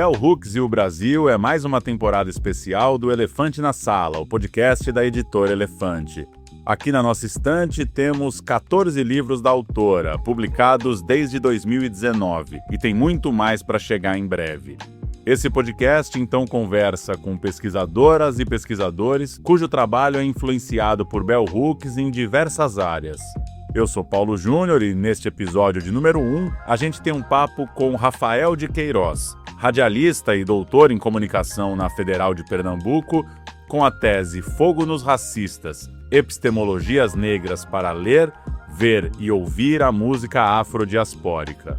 Bell Hooks e o Brasil é mais uma temporada especial do Elefante na Sala, o podcast da editora Elefante. Aqui na nossa estante temos 14 livros da autora, publicados desde 2019, e tem muito mais para chegar em breve. Esse podcast, então, conversa com pesquisadoras e pesquisadores cujo trabalho é influenciado por Bell Hooks em diversas áreas. Eu sou Paulo Júnior e neste episódio de número 1, a gente tem um papo com Rafael de Queiroz, radialista e doutor em comunicação na Federal de Pernambuco, com a tese Fogo nos Racistas, Epistemologias Negras para Ler, Ver e Ouvir a Música Afrodiaspórica.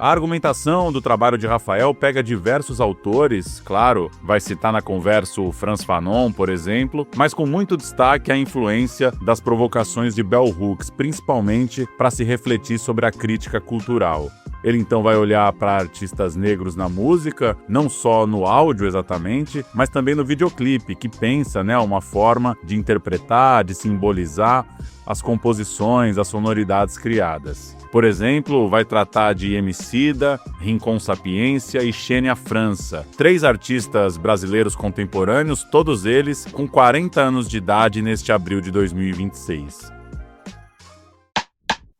A argumentação do trabalho de Rafael pega diversos autores, claro, vai citar na conversa o Frantz Fanon, por exemplo, mas com muito destaque a influência das provocações de Bell Hooks, principalmente para se refletir sobre a crítica cultural. Ele então vai olhar para artistas negros na música, não só no áudio exatamente, mas também no videoclipe, que pensa, uma forma de interpretar, de simbolizar as composições, as sonoridades criadas. Por exemplo, vai tratar de Emicida, Rincon Sapiência e Xenia França, 3 artistas brasileiros contemporâneos, todos eles com 40 anos de idade neste abril de 2026.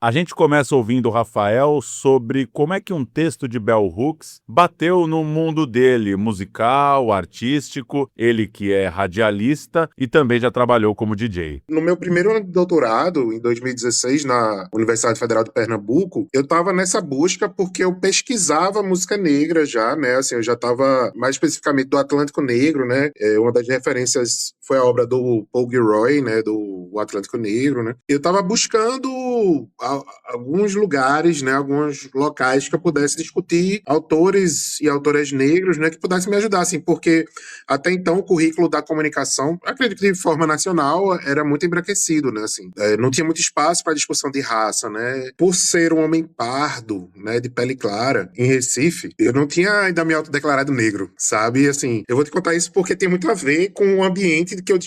A gente começa ouvindo o Rafael sobre como é que um texto de Bell Hooks bateu no mundo dele, musical, artístico, ele que é radialista e também já trabalhou como DJ. No meu primeiro ano de doutorado, em 2016, na Universidade Federal de Pernambuco, eu estava nessa busca porque eu pesquisava música negra já, eu já estava mais especificamente do Atlântico Negro, uma das referências foi a obra do Paul Gilroy, do Atlântico Negro, Eu estava buscando alguns lugares, alguns locais que eu pudesse discutir autores e autoras negros, que pudessem me ajudar, porque até então o currículo da comunicação, acredito que de forma nacional, era muito embranquecido, não tinha muito espaço para discussão de raça, Por ser um homem pardo, de pele clara, em Recife, eu não tinha ainda me autodeclarado negro, sabe? Eu vou te contar isso porque tem muito a ver com o ambiente que eu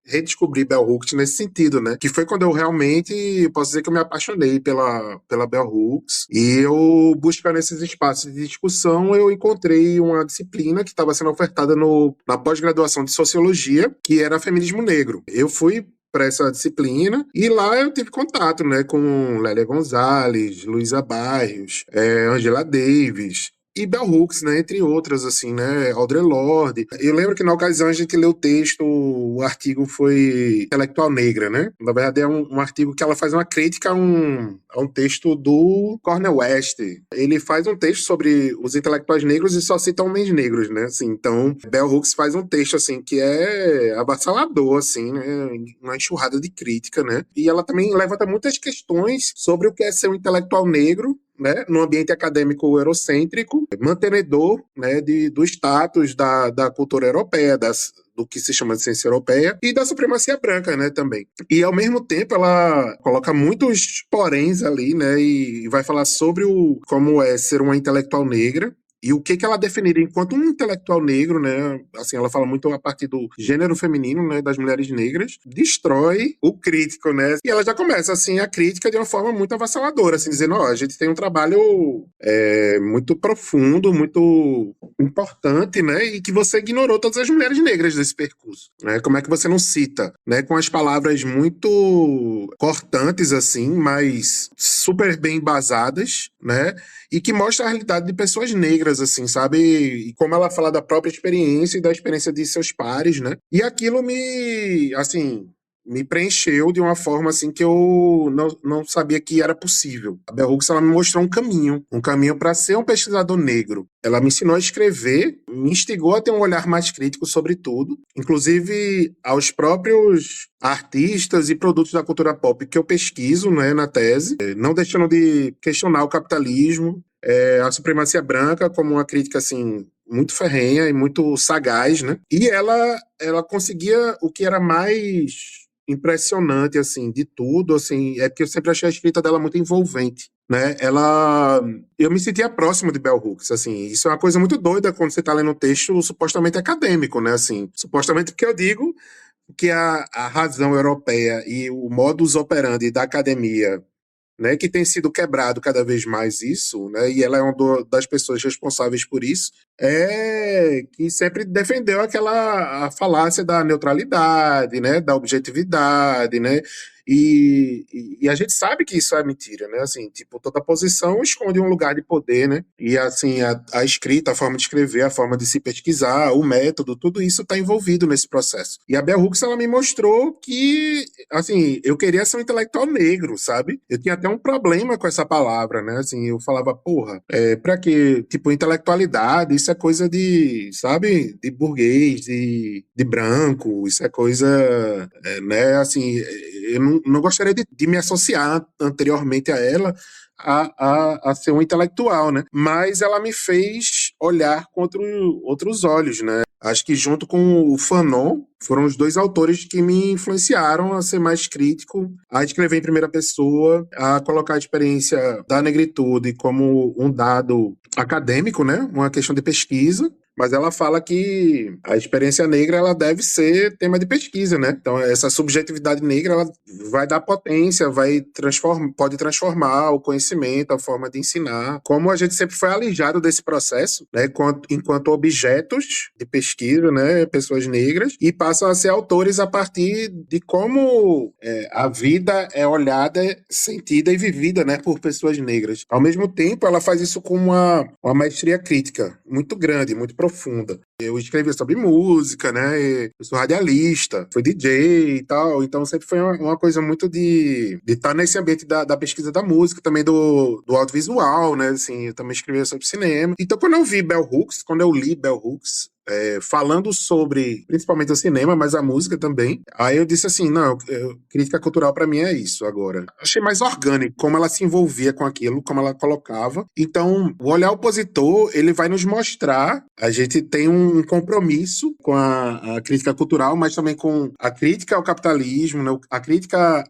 redescobri Bell Hooks nesse sentido, que foi quando eu realmente, posso dizer que eu me apaixonei pela Bell Hooks, e eu, buscando esses espaços de discussão, eu encontrei uma disciplina que estava sendo ofertada na pós-graduação de Sociologia, que era Feminismo Negro. Eu fui para essa disciplina, e lá eu tive contato, com Lélia Gonzalez, Luísa Barrios, Angela Davis, e Bell Hooks, entre outras, Audre Lorde. Eu lembro que na ocasião a gente leu o texto, o artigo foi Intelectual Negra, Na verdade é um artigo que ela faz uma crítica a um texto do Cornel West. Ele faz um texto sobre os intelectuais negros e só cita homens negros, Então, Bell Hooks faz um texto, que é avassalador, uma enxurrada de crítica, E ela também levanta muitas questões sobre o que é ser um intelectual negro, no ambiente acadêmico eurocêntrico, mantenedor do status da cultura europeia, do que se chama de ciência europeia, e da supremacia branca, também. E, ao mesmo tempo, ela coloca muitos poréns ali, e vai falar sobre como é ser uma intelectual negra, e o que ela definiria enquanto um intelectual negro, ela fala muito a partir do gênero feminino, das mulheres negras, destrói o crítico, E ela já começa, a crítica de uma forma muito avassaladora, dizendo, a gente tem um trabalho muito profundo, muito importante, e que você ignorou todas as mulheres negras desse percurso, Como é que você não cita, com as palavras muito cortantes, mas super bem embasadas, e que mostra a realidade de pessoas negras, sabe? E como ela fala da própria experiência e da experiência de seus pares, E aquilo me preencheu de uma forma, que eu não sabia que era possível. A Bell Hooks, ela me mostrou um caminho para ser um pesquisador negro. Ela me ensinou a escrever, me instigou a ter um olhar mais crítico sobre tudo, inclusive aos próprios artistas e produtos da cultura pop que eu pesquiso, na tese, não deixando de questionar o capitalismo, a supremacia branca como uma crítica, muito ferrenha e muito sagaz, E ela conseguia o que era mais impressionante, de tudo, é porque eu sempre achei a escrita dela muito envolvente, eu me sentia próximo de Bell Hooks, isso é uma coisa muito doida quando você está lendo um texto supostamente acadêmico, supostamente porque eu digo, que a razão europeia e o modus operandi da academia, né, que tem sido quebrado cada vez mais isso, né, e ela é uma das pessoas responsáveis por isso, é que sempre defendeu a falácia da neutralidade, né, da objetividade, né, e a gente sabe que isso é mentira, né, assim, tipo, toda posição esconde um lugar de poder, né, e assim, a escrita, a forma de escrever, a forma de se pesquisar, o método, tudo isso está envolvido nesse processo. E a Bell Hooks, ela me mostrou que, assim, eu queria ser um intelectual negro, sabe? Eu tinha até um problema com essa palavra, né? Assim, eu falava, porra, pra quê? Tipo, intelectualidade, isso é coisa de, sabe? De burguês, de branco, isso é coisa, né? Assim, eu não gostaria de me associar anteriormente a ela a ser um intelectual, né? Mas ela me fez olhar com outros olhos, né? Acho que junto com o Fanon, foram os dois autores que me influenciaram a ser mais crítico, a escrever em primeira pessoa, a colocar a experiência da negritude como um dado acadêmico, né? Uma questão de pesquisa. Mas ela fala que a experiência negra ela deve ser tema de pesquisa, né? Então essa subjetividade negra ela vai dar potência, pode transformar o conhecimento, a forma de ensinar. Como a gente sempre foi alijado desse processo, né? Enquanto objetos de pesquisa, né? Pessoas negras e passam a ser autores a partir de como a vida é olhada, sentida e vivida, né? Por pessoas negras. Ao mesmo tempo, ela faz isso com uma maestria crítica muito grande, muito profunda. Eu escrevi sobre música, né? Eu sou radialista, fui DJ e tal, então sempre foi uma coisa muito de estar nesse ambiente da pesquisa da música, também do audiovisual, né? Assim, eu também escrevia sobre cinema. Então, quando eu vi Bell Hooks, quando eu li Bell Hooks, falando sobre, principalmente o cinema, mas a música também. Aí eu disse assim, não, crítica cultural pra mim é isso agora. Achei mais orgânico, como ela se envolvia com aquilo, como ela colocava. Então, o olhar opositor, ele vai nos mostrar, a gente tem um compromisso com a crítica cultural, mas também com a crítica ao capitalismo, né, a crítica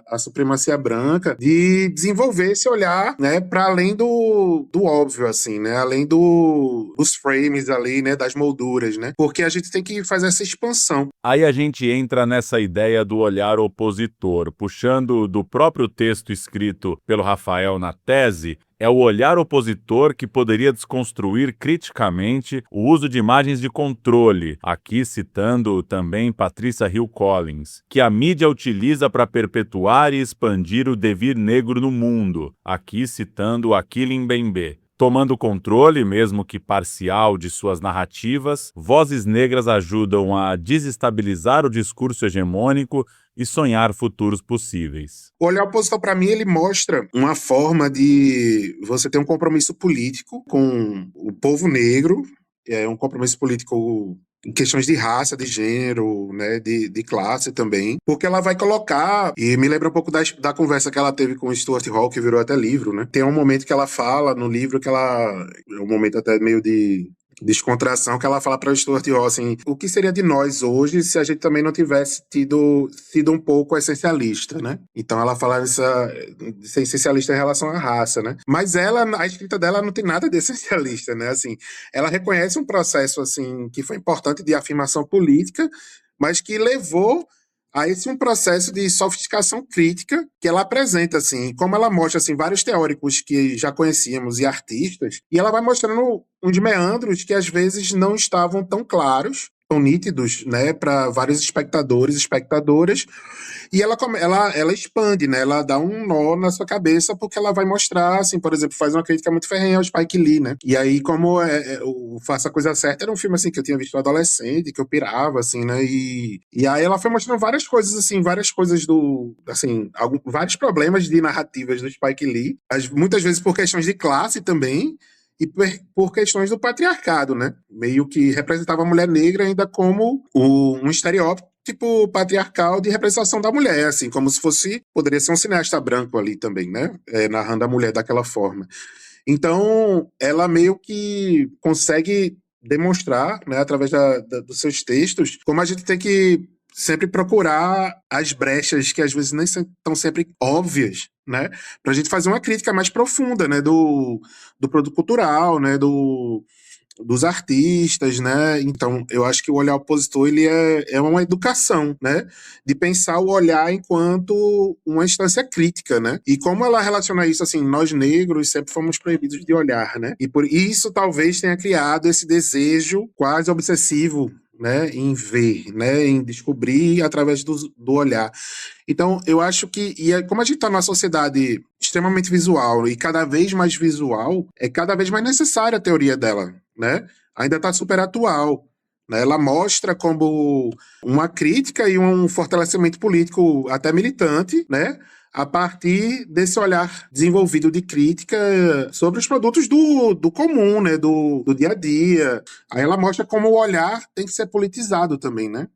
a supremacia branca, de desenvolver esse olhar, né, para além do óbvio, assim, né, além dos frames ali, né, das molduras, né, porque a gente tem que fazer essa expansão. Aí a gente entra nessa ideia do olhar opositor, puxando do próprio texto escrito pelo Rafael na tese. É o olhar opositor que poderia desconstruir criticamente o uso de imagens de controle, aqui citando também Patrícia Hill Collins, que a mídia utiliza para perpetuar e expandir o devir negro no mundo, aqui citando Achille Mbembe. Tomando controle, mesmo que parcial, de suas narrativas, vozes negras ajudam a desestabilizar o discurso hegemônico e sonhar futuros possíveis. O olhar opositor, para mim, ele mostra uma forma de você ter um compromisso político com o povo negro, um compromisso político em questões de raça, de gênero, né, de classe também, porque ela vai colocar, e me lembra um pouco da conversa que ela teve com o Stuart Hall, que virou até livro, né? Tem um momento que ela fala no livro que é um momento até meio de descontração, que ela fala para o Stuart Hall assim, o que seria de nós hoje se a gente também não tivesse sido um pouco essencialista, né? Então ela fala de ser essencialista em relação à raça, né? Mas a escrita dela não tem nada de essencialista, né? Assim, ela reconhece um processo assim que foi importante de afirmação política, mas que levou a esse um processo de sofisticação crítica que ela apresenta, assim, como ela mostra, assim, vários teóricos que já conhecíamos e artistas, e ela vai mostrando uns meandros que às vezes não estavam tão claros, tão nítidos, né, para vários espectadores e espectadoras, e ela expande, né, ela dá um nó na sua cabeça porque ela vai mostrar, assim, por exemplo, faz uma crítica muito ferrenha ao Spike Lee, né, e aí como o Faça a Coisa Certa era um filme, assim, que eu tinha visto adolescente, que eu pirava, assim, né, e aí ela foi mostrando várias coisas, assim, assim, vários problemas de narrativas do Spike Lee, muitas vezes por questões de classe também, e por questões do patriarcado, né? Meio que representava a mulher negra ainda como um estereótipo patriarcal de representação da mulher, assim, como se poderia ser um cineasta branco ali também, né? Narrando a mulher daquela forma. Então, ela meio que consegue demonstrar, né, através dos seus textos, como a gente tem que sempre procurar as brechas que às vezes nem estão sempre óbvias, né, para a gente fazer uma crítica mais profunda, né, do produto cultural, né, dos artistas, né? Então, eu acho que o olhar opositor ele é uma educação, né? De pensar o olhar enquanto uma instância crítica, né? E como ela relaciona isso, assim, nós negros sempre fomos proibidos de olhar, né? E por isso talvez tenha criado esse desejo quase obsessivo, né, em ver, né, em descobrir através do olhar. Então, eu acho que, como a gente está numa sociedade extremamente visual e cada vez mais visual, é cada vez mais necessária a teoria dela, né? Ainda está super atual. Né? Ela mostra como uma crítica e um fortalecimento político até militante, né? A partir desse olhar desenvolvido de crítica sobre os produtos do comum, né? Do dia a dia. Aí ela mostra como o olhar tem que ser politizado também, né?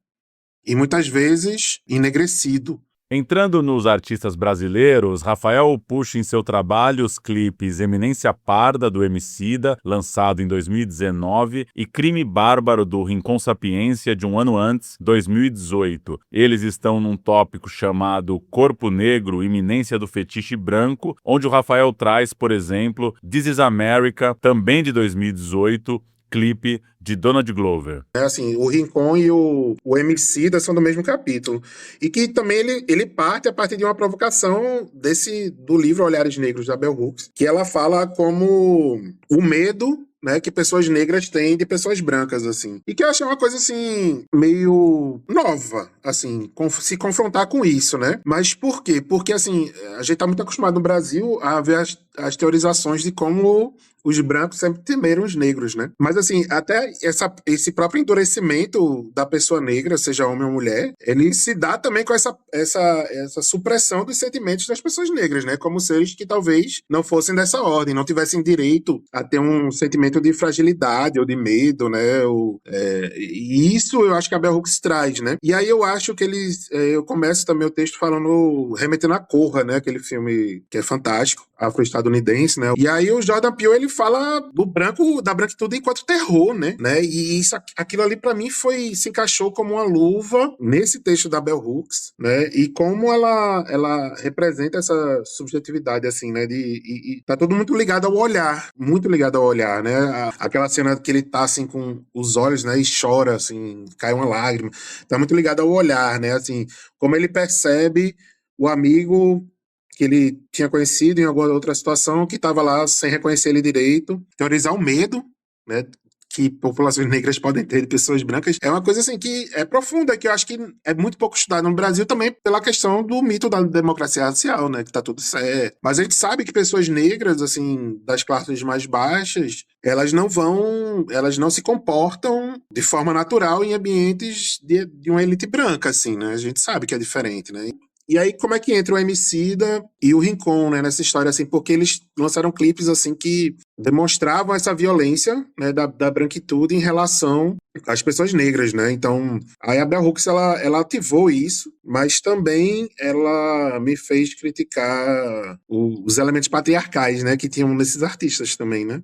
E muitas vezes enegrecido. Entrando nos artistas brasileiros, Rafael puxa em seu trabalho os clipes Eminência Parda, do Emicida, lançado em 2019, e Crime Bárbaro, do Rincon Sapiência, de um ano antes, 2018. Eles estão num tópico chamado Corpo Negro, Iminência do Fetiche Branco, onde o Rafael traz, por exemplo, This is America, também de 2018, clipe de Donald Glover. Assim, o Rincon e o Emicida são do mesmo capítulo. E que também ele parte a partir de uma provocação do livro Olhares Negros, da Bell Hooks, que ela fala como o medo, né, que pessoas negras têm de pessoas brancas, assim. E que eu achei uma coisa, assim, meio nova, assim, se confrontar com isso, né? Mas por quê? Porque, assim, a gente tá muito acostumado no Brasil a ver as teorizações de como os brancos sempre temeram os negros, né? Mas, assim, até esse próprio endurecimento da pessoa negra, seja homem ou mulher, ele se dá também com essa supressão dos sentimentos das pessoas negras, né? Como seres que talvez não fossem dessa ordem, não tivessem direito a ter um sentimento de fragilidade ou de medo, né? E isso eu acho que a Bell Hooks traz, né? E aí eu acho que eu começo também o texto falando, remetendo a Corra, né? Aquele filme que é fantástico, afro-estadunidense, né? E aí o Jordan Peele, ele fala da branquitude enquanto terror, né? E aquilo ali pra mim se encaixou como uma luva nesse texto da Bell Hooks, né? E como ela representa essa subjetividade, assim, né? E tá tudo muito ligado ao olhar, né? Aquela cena que ele tá, assim, com os olhos, né? E chora, assim, cai uma lágrima. Tá muito ligado ao olhar, né? Assim, como ele percebe o amigo que ele tinha conhecido em alguma outra situação, que estava lá sem reconhecer ele direito, teorizar o medo, né, que populações negras podem ter de pessoas brancas, é uma coisa assim que é profunda, que eu acho que é muito pouco estudada no Brasil também pela questão do mito da democracia racial, né, que tá tudo certo. Mas a gente sabe que pessoas negras, assim, das classes mais baixas, elas não se comportam de forma natural em ambientes de uma elite branca, assim, né, a gente sabe que é diferente, né. E aí, como é que entra o Emicida e o Rincon, né, nessa história, assim, porque eles lançaram clipes, assim, que demonstravam essa violência, né, da branquitude em relação às pessoas negras, né, então, aí a Bell Hooks, ela ativou isso, mas também ela me fez criticar os elementos patriarcais, né, que tinham nesses artistas também, né,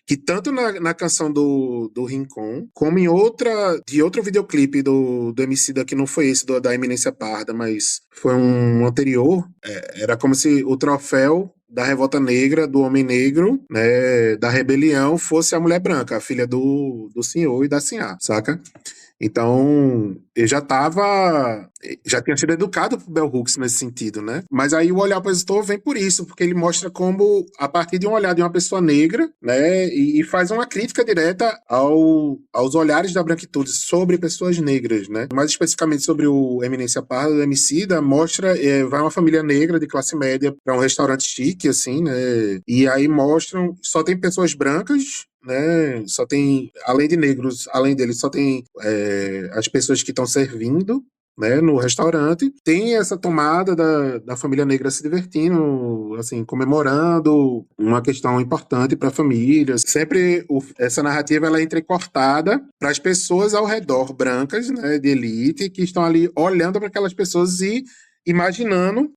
que tanto na canção do Rincon, como de outro videoclipe do Emicida, que não foi esse da Eminência Parda, mas foi um anterior, era como se o troféu da revolta negra, do homem negro, né, da rebelião, fosse a mulher branca, a filha do senhor e da sinhá, saca? Então, eu já tinha sido educado por Bell Hooks nesse sentido, né? Mas aí o olhar opositor vem por isso, porque ele mostra como, a partir de um olhar de uma pessoa negra, né, e faz uma crítica direta aos olhares da branquitude sobre pessoas negras, né? Mais especificamente sobre o Eminência Parda, do Emicida, mostra, vai uma família negra de classe média para um restaurante chique, assim, né? E aí mostram, só tem pessoas brancas, né? Só tem, além de negros, além deles, só tem as pessoas que estão servindo, né, no restaurante. Tem essa tomada da família negra se divertindo, assim, comemorando uma questão importante para a família. Sempre essa narrativa ela é entrecortada para as pessoas ao redor, brancas, né, de elite, que estão ali olhando para aquelas pessoas e imaginando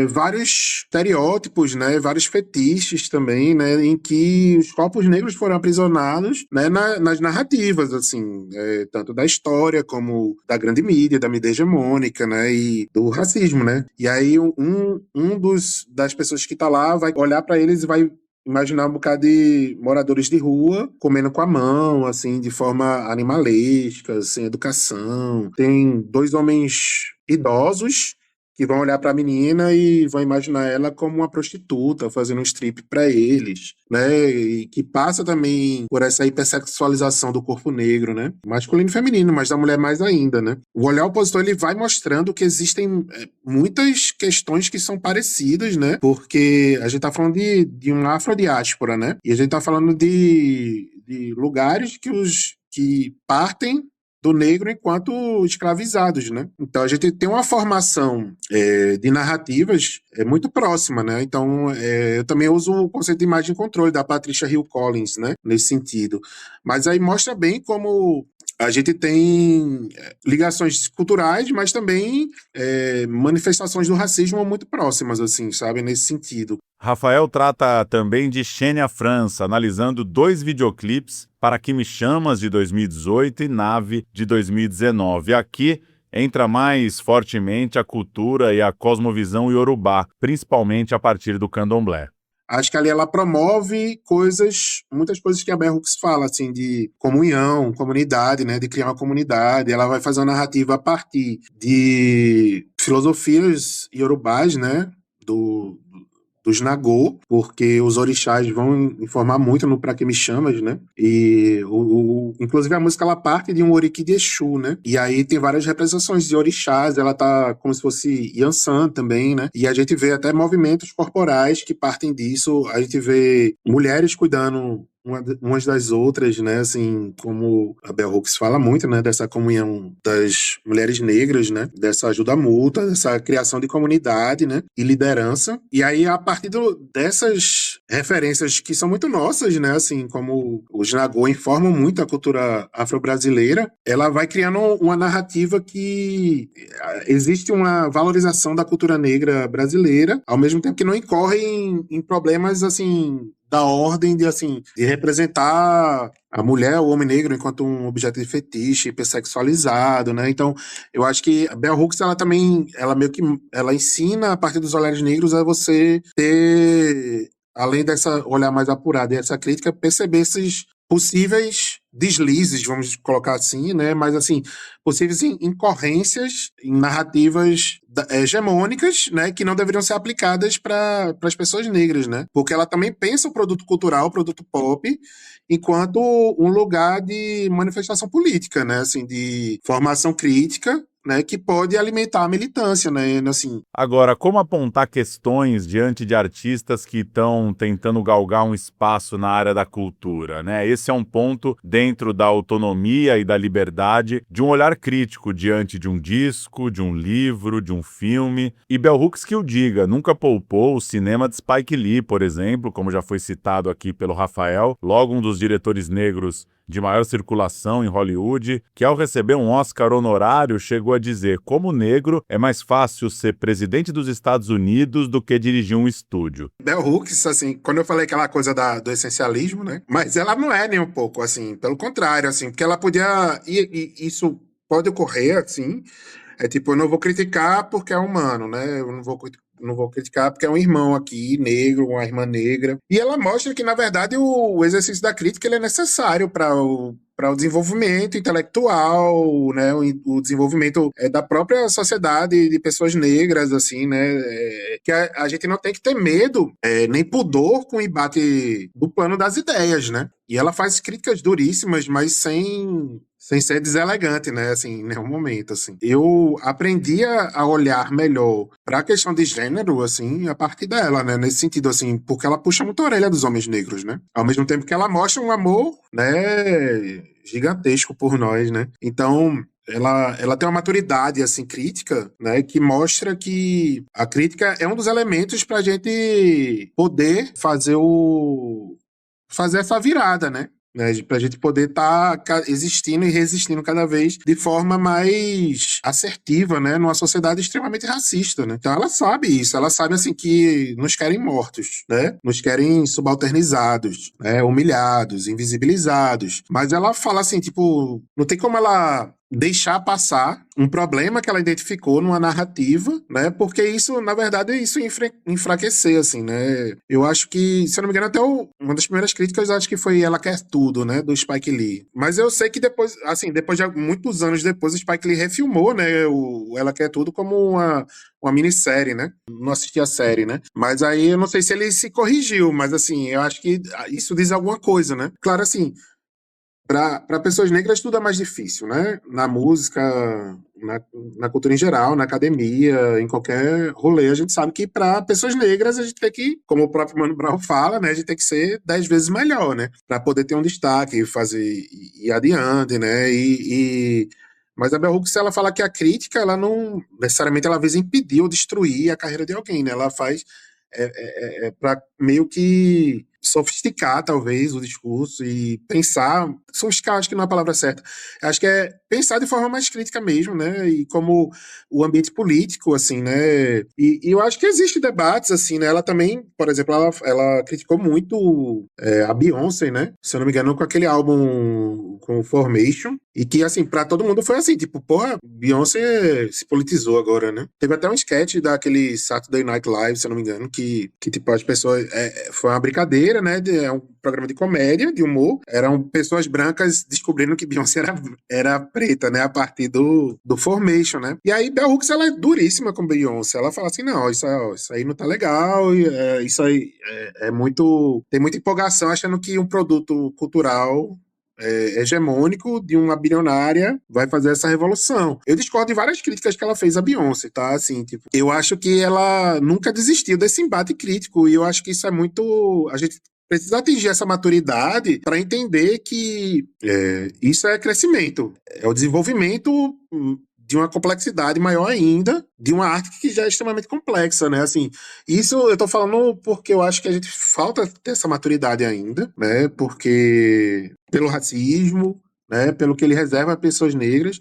vários estereótipos, né, vários fetiches também, né, em que os corpos negros foram aprisionados, né, nas narrativas, assim, tanto da história como da grande mídia, da mídia hegemônica, né, e do racismo, né. E aí das pessoas que tá lá vai olhar para eles e vai imaginar um bocado de moradores de rua comendo com a mão, assim, de forma animalesca, sem educação. Tem 2 homens idosos que vão olhar para a menina e vão imaginar ela como uma prostituta, fazendo um strip para eles, né? E que passa também por essa hipersexualização do corpo negro, né? Masculino e feminino, mas da mulher mais ainda, né? O olhar opositor, ele vai mostrando que existem muitas questões que são parecidas, né? Porque a gente tá falando de uma afrodiáspora, né? E a gente tá falando de lugares que partem do negro enquanto escravizados, né? Então a gente tem uma formação de narrativas muito próxima, né? Então eu também uso o conceito de imagem e controle da Patricia Hill Collins, né? Nesse sentido. Mas aí mostra bem como a gente tem ligações culturais, mas também manifestações do racismo muito próximas, assim, sabe? Nesse sentido. Rafael trata também de Xenia França, analisando 2 videoclipes para Que Me Chamas, de 2018, e Nave, de 2019. Aqui entra mais fortemente a cultura e a cosmovisão iorubá, principalmente a partir do candomblé. Acho que ali ela promove muitas coisas que a Bell Hooks fala, assim, de comunhão, comunidade, né, de criar uma comunidade. Ela vai fazer uma narrativa a partir de filosofias iorubás, né, dos Nagô, porque os orixás vão informar muito no Pra Que Me Chamas, né? E inclusive a música ela parte de um oriki de Exu, né? E aí tem várias representações de orixás, ela tá como se fosse Yansan também, né? E a gente vê até movimentos corporais que partem disso, a gente vê mulheres cuidando umas das outras, né, assim, como a Bell Hooks fala muito, né, dessa comunhão das mulheres negras, né, dessa ajuda mútua, dessa criação de comunidade, né, e liderança. E aí, a partir dessas referências que são muito nossas, né, assim, como os Nagô informam muito a cultura afro-brasileira, ela vai criando uma narrativa que existe uma valorização da cultura negra brasileira, ao mesmo tempo que não incorre em problemas, assim, da ordem de representar a mulher, o homem negro, enquanto um objeto de fetiche, hipersexualizado, né? Então, eu acho que a Bell Hooks, ela meio que, ela ensina, a partir dos olhares negros, a você ter, além dessa olhar mais apurado e essa crítica, perceber esses possíveis deslizes, vamos colocar assim, né? Mas, assim, possíveis incorrências em narrativas hegemônicas, né? Que não deveriam ser aplicadas para as pessoas negras, né? Porque ela também pensa o produto cultural, o produto pop, enquanto um lugar de manifestação política, né? Assim, de formação crítica, né, que pode alimentar a militância, né, assim. Agora, como apontar questões diante de artistas que estão tentando galgar um espaço na área da cultura, né? Esse é um ponto dentro da autonomia e da liberdade de um olhar crítico diante de um disco, de um livro, de um filme. E Bell Hooks que o diga, nunca poupou o cinema de Spike Lee, por exemplo, como já foi citado aqui pelo Rafael, logo um dos diretores negros de maior circulação em Hollywood, que ao receber um Oscar honorário chegou a dizer: como negro é mais fácil ser presidente dos Estados Unidos do que dirigir um estúdio. Bell Hooks, assim, quando eu falei aquela coisa do essencialismo, né, mas ela não é nem um pouco, assim, pelo contrário, assim, porque ela podia, e isso pode ocorrer, assim, tipo, eu não vou criticar porque é humano, né, eu não vou criticar porque é um irmão aqui, negro, uma irmã negra. E ela mostra que, na verdade, o exercício da crítica ele é necessário para o desenvolvimento intelectual, né, o desenvolvimento da própria sociedade de pessoas negras, assim, né, que a gente não tem que ter medo, nem pudor com o embate do plano das ideias, né. E ela faz críticas duríssimas, mas sem ser deselegante, né, assim, em nenhum momento, assim. Eu aprendi a olhar melhor para a questão de gênero, assim, a partir dela, né, nesse sentido, assim, porque ela puxa muito a orelha dos homens negros, né, ao mesmo tempo que ela mostra um amor, né, gigantesco por nós, né. Então, ela tem uma maturidade, assim, crítica, né, que mostra que a crítica é um dos elementos para a gente poder fazer essa virada, né, para a gente poder estar existindo e resistindo cada vez de forma mais assertiva, né, numa sociedade extremamente racista, né. Então ela sabe isso, ela sabe, assim, que nos querem mortos, né, nos querem subalternizados, né, humilhados, invisibilizados, mas ela fala assim, tipo, não tem como ela deixar passar um problema que ela identificou numa narrativa, né? Porque isso, na verdade, isso enfraquecer, assim, né? Eu acho que, se eu não me engano, até uma das primeiras críticas, eu acho que foi Ela Quer Tudo, né? Do Spike Lee. Mas eu sei que depois, assim, depois de muitos anos depois, o Spike Lee refilmou, né? O Ela Quer Tudo como uma minissérie, né? Não assisti a série, né? Mas aí eu não sei se ele se corrigiu, mas assim, eu acho que isso diz alguma coisa, né? Claro, assim, para pessoas negras tudo é mais difícil, né? Na música, na cultura em geral, na academia, em qualquer rolê, a gente sabe que para pessoas negras a gente tem que, como o próprio Mano Brown fala, né? A gente tem que ser 10 vezes melhor, né? Para poder ter um destaque, fazer ir adiante, né? Mas a Bell Hooks, ela fala que a crítica, ela não necessariamente ela visa impedir ou destruir a carreira de alguém, né? Ela faz para meio que sofisticar, talvez, o discurso e pensar, sofisticar acho que não é a palavra certa, acho que é pensar de forma mais crítica mesmo, né, e como o ambiente político, assim, né, e eu acho que existe debates, assim, né, ela também, por exemplo, ela criticou muito a Beyoncé, né, se eu não me engano, com aquele álbum com Formation, e que, assim, pra todo mundo foi assim, tipo, porra, Beyoncé se politizou agora, né, teve até um sketch daquele Saturday Night Live, se eu não me engano, que tipo, as pessoas, foi uma brincadeira, né? É um programa de comédia, de humor. Eram pessoas brancas descobrindo que Beyoncé era preta, né? A partir do Formation, né? E aí, Bell Hooks, ela é duríssima com Beyoncé. Ela fala assim, não, isso aí não tá legal, isso aí é muito... Tem muita empolgação achando que um produto cultural hegemônico de uma bilionária vai fazer essa revolução. Eu discordo de várias críticas que ela fez a Beyoncé, tá? Assim, tipo, eu acho que ela nunca desistiu desse embate crítico e eu acho que isso é muito... A gente precisa atingir essa maturidade para entender que isso é crescimento, é o desenvolvimento de uma complexidade maior ainda, de uma arte que já é extremamente complexa, né? Assim, isso eu tô falando porque eu acho que a gente falta ter essa maturidade ainda, né? Porque pelo racismo, né? Pelo que ele reserva a pessoas negras.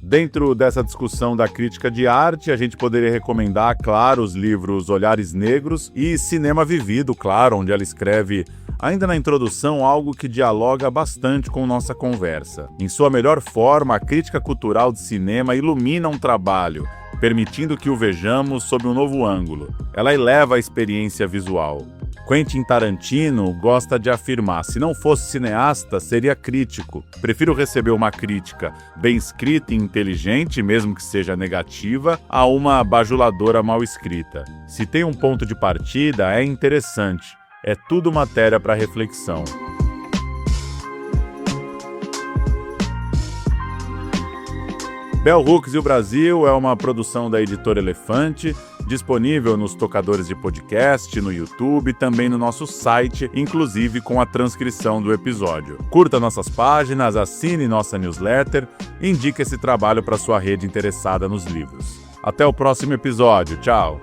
Dentro dessa discussão da crítica de arte, a gente poderia recomendar, claro, os livros Olhares Negros e Cinema Vivido, claro, onde ela escreve, ainda na introdução, algo que dialoga bastante com nossa conversa. Em sua melhor forma, a crítica cultural de cinema ilumina um trabalho, permitindo que o vejamos sob um novo ângulo. Ela eleva a experiência visual. Quentin Tarantino gosta de afirmar: se não fosse cineasta, seria crítico. Prefiro receber uma crítica bem escrita e inteligente, mesmo que seja negativa, a uma bajuladora mal escrita. Se tem um ponto de partida, é interessante. É tudo matéria para reflexão. Bell Hooks e o Brasil é uma produção da Editora Elefante, disponível nos tocadores de podcast, no YouTube e também no nosso site, inclusive com a transcrição do episódio. Curta nossas páginas, assine nossa newsletter e indique esse trabalho para sua rede interessada nos livros. Até o próximo episódio. Tchau!